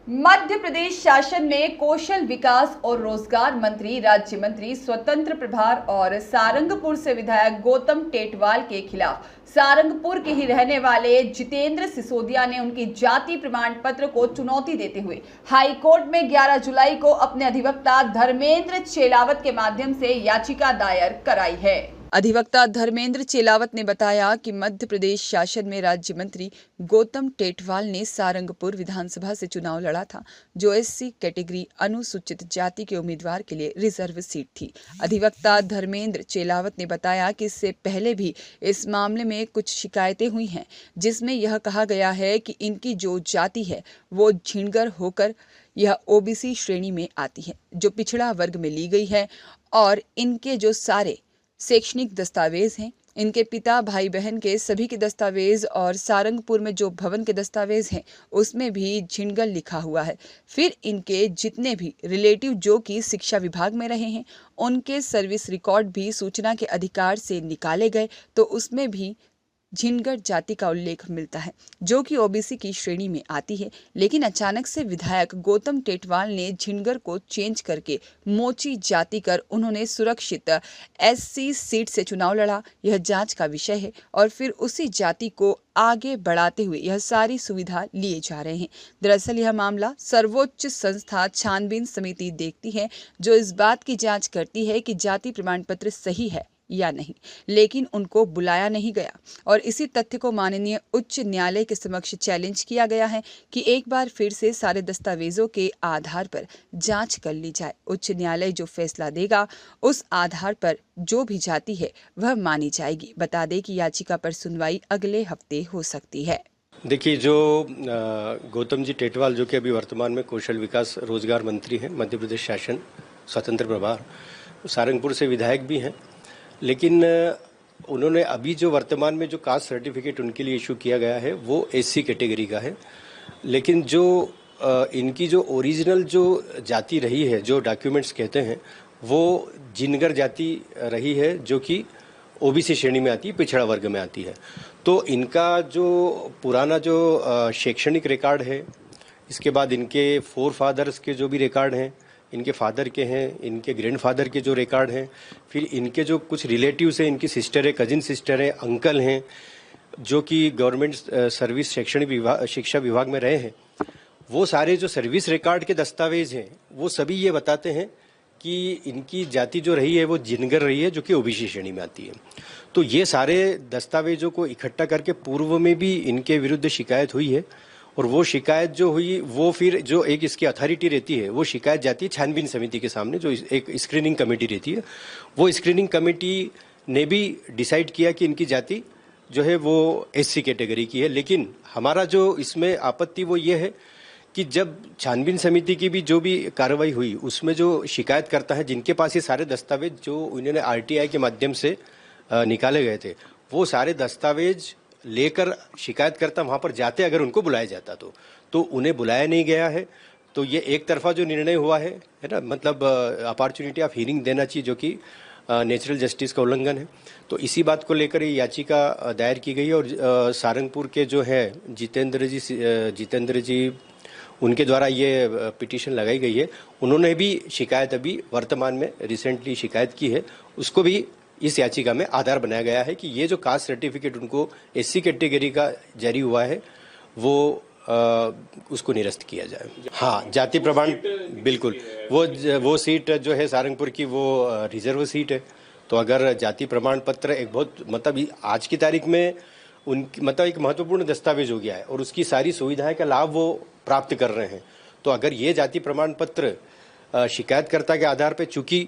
मध्य प्रदेश शासन में कौशल विकास और रोजगार मंत्री, राज्य मंत्री स्वतंत्र प्रभार और सारंगपुर से विधायक गौतम टेटवाल के खिलाफ सारंगपुर के ही रहने वाले जितेंद्र सिसोदिया ने उनकी जाति प्रमाण पत्र को चुनौती देते हुए हाई कोर्ट में 11 जुलाई को अपने अधिवक्ता धर्मेंद्र चेलावत के माध्यम से याचिका दायर कराई है। अधिवक्ता धर्मेंद्र चेलावत ने बताया कि मध्य प्रदेश शासन में राज्य मंत्री गौतम टेटवाल ने सारंगपुर विधानसभा से चुनाव लड़ा था, जो एससी कैटेगरी अनुसूचित जाति के उम्मीदवार के लिए रिजर्व सीट थी। अधिवक्ता धर्मेंद्र चेलावत ने बताया कि इससे पहले भी इस मामले में कुछ शिकायतें हुई हैं, जिसमें यह कहा गया है कि इनकी जो जाति है वो झिंगर होकर यह ओबीसी श्रेणी में आती है, जो पिछड़ा वर्ग में ली गई है, और इनके जो सारे शैक्षणिक दस्तावेज हैं, इनके पिता भाई बहन के सभी के दस्तावेज और सारंगपुर में जो भवन के दस्तावेज हैं उसमें भी झिंगल लिखा हुआ है। फिर इनके जितने भी रिलेटिव जो कि शिक्षा विभाग में रहे हैं उनके सर्विस रिकॉर्ड भी सूचना के अधिकार से निकाले गए, तो उसमें भी झिंगर जाति का उल्लेख मिलता है, जो कि ओबीसी की श्रेणी में आती है। लेकिन अचानक से विधायक गौतम टेटवाल ने झिंगर को चेंज करके मोची जाति कर उन्होंने सुरक्षित एससी सीट से चुनाव लड़ा। यह जांच का विषय है और फिर उसी जाति को आगे बढ़ाते हुए यह सारी सुविधा लिए जा रहे हैं। दरअसल यह मामला सर्वोच्च संस्था छानबीन समिति देखती है, जो इस बात की जांच करती है कि जाति प्रमाण पत्र सही है या नहीं, लेकिन उनको बुलाया नहीं गया। और इसी तथ्य को माननीय उच्च न्यायालय के समक्ष चैलेंज किया गया है कि एक बार फिर से सारे दस्तावेजों के आधार पर जांच कर ली जाए। उच्च न्यायालय जो फैसला देगा उस आधार पर जो भी जाति है वह मानी जाएगी। बता दें कि याचिका पर सुनवाई अगले हफ्ते हो सकती है। देखिए, जो गौतम जी टेटवाल जो कि अभी वर्तमान में कौशल विकास रोजगार मंत्री हैं, मध्य प्रदेश शासन स्वतंत्र प्रभार, सारंगपुर से विधायक भी हैं, लेकिन उन्होंने अभी जो वर्तमान में जो कास्ट सर्टिफिकेट उनके लिए इशू किया गया है वो एससी कैटेगरी का है। लेकिन जो इनकी जो ओरिजिनल जो जाति रही है, जो डॉक्यूमेंट्स कहते हैं, वो जिनगर जाति रही है, जो कि ओबीसी श्रेणी में आती है, पिछड़ा वर्ग में आती है। तो इनका जो पुराना जो शैक्षणिक रिकॉर्ड है, इसके बाद इनके फोर फादर्स के जो भी रिकॉर्ड हैं, इनके फादर के हैं, इनके ग्रैंडफादर के जो रिकॉर्ड हैं, फिर इनके जो कुछ रिलेटिव्स हैं, इनकी सिस्टर है, कजिन सिस्टर है, अंकल हैं, जो कि गवर्नमेंट सर्विस शैक्षणिक विभाग शिक्षा विभाग में रहे हैं, वो सारे जो सर्विस रिकॉर्ड के दस्तावेज हैं वो सभी ये बताते हैं कि इनकी जाति जो रही है वो जिनगर रही है, जो कि ओबीसी श्रेणी में आती है। तो ये सारे दस्तावेजों को इकट्ठा करके पूर्व में भी इनके विरुद्ध शिकायत हुई है, और वो शिकायत जो हुई वो फिर जो एक इसकी अथॉरिटी रहती है वो शिकायत जाती है छानबीन समिति के सामने, जो एक स्क्रीनिंग कमेटी रहती है। वो स्क्रीनिंग कमेटी ने भी डिसाइड किया कि इनकी जाति जो है वो एससी कैटेगरी की है। लेकिन हमारा जो इसमें आपत्ति वो ये है कि जब छानबीन समिति की भी जो भी कार्रवाई हुई उसमें जो शिकायत करता है, जिनके पास ये सारे दस्तावेज जो उन्होंने आरटीआई के माध्यम से निकाले गए थे, वो सारे दस्तावेज लेकर शिकायतकर्ता वहां पर जाते, अगर उनको बुलाया जाता तो उन्हें बुलाया नहीं गया है। तो ये एक तरफा जो निर्णय हुआ है ना, मतलब अपॉर्चुनिटी ऑफ हियरिंग देना चाहिए, जो कि नेचुरल जस्टिस का उल्लंघन है। तो इसी बात को लेकर ये याचिका दायर की गई है। और सारंगपुर के जो है जितेंद्र जी उनके द्वारा ये पिटीशन लगाई गई है। उन्होंने भी शिकायत अभी वर्तमान में रिसेंटली शिकायत की है, उसको भी इस याचिका में आधार बनाया गया है कि ये जो कास्ट सर्टिफिकेट उनको एससी कैटेगरी का जारी हुआ है वो उसको निरस्त किया जाए। हाँ, जाति प्रमाण बिल्कुल, वो सीट जो है सारंगपुर की वो रिजर्व सीट है। तो अगर जाति प्रमाण पत्र एक बहुत मतलब आज की तारीख में उनकी मतलब एक महत्वपूर्ण दस्तावेज हो गया है और उसकी सारी सुविधाएं का लाभ वो प्राप्त कर रहे हैं। तो अगर ये जाति प्रमाण पत्र शिकायतकर्ता के आधार पर चूंकि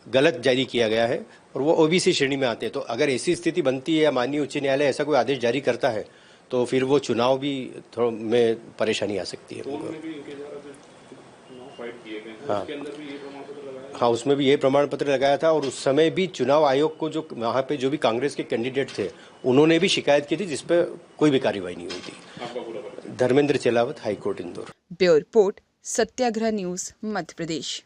गलत जारी किया गया है और वो ओबीसी श्रेणी में आते हैं, तो अगर ऐसी स्थिति बनती है या माननीय उच्च न्यायालय ऐसा कोई आदेश जारी करता है तो फिर वो चुनाव भी थोड़ा में परेशानी आ सकती है। हाँ, हाँ, उसमें भी ये प्रमाण पत्र लगाया था और उस समय भी चुनाव आयोग को जो वहाँ पे जो भी कांग्रेस के कैंडिडेट थे उन्होंने भी शिकायत की थी, जिसपे कोई भी कार्रवाई नहीं हुई थी। Dharmendra Chelawat, high court Indore. Bureau report, Satyagrah news, Madhya प्रदेश।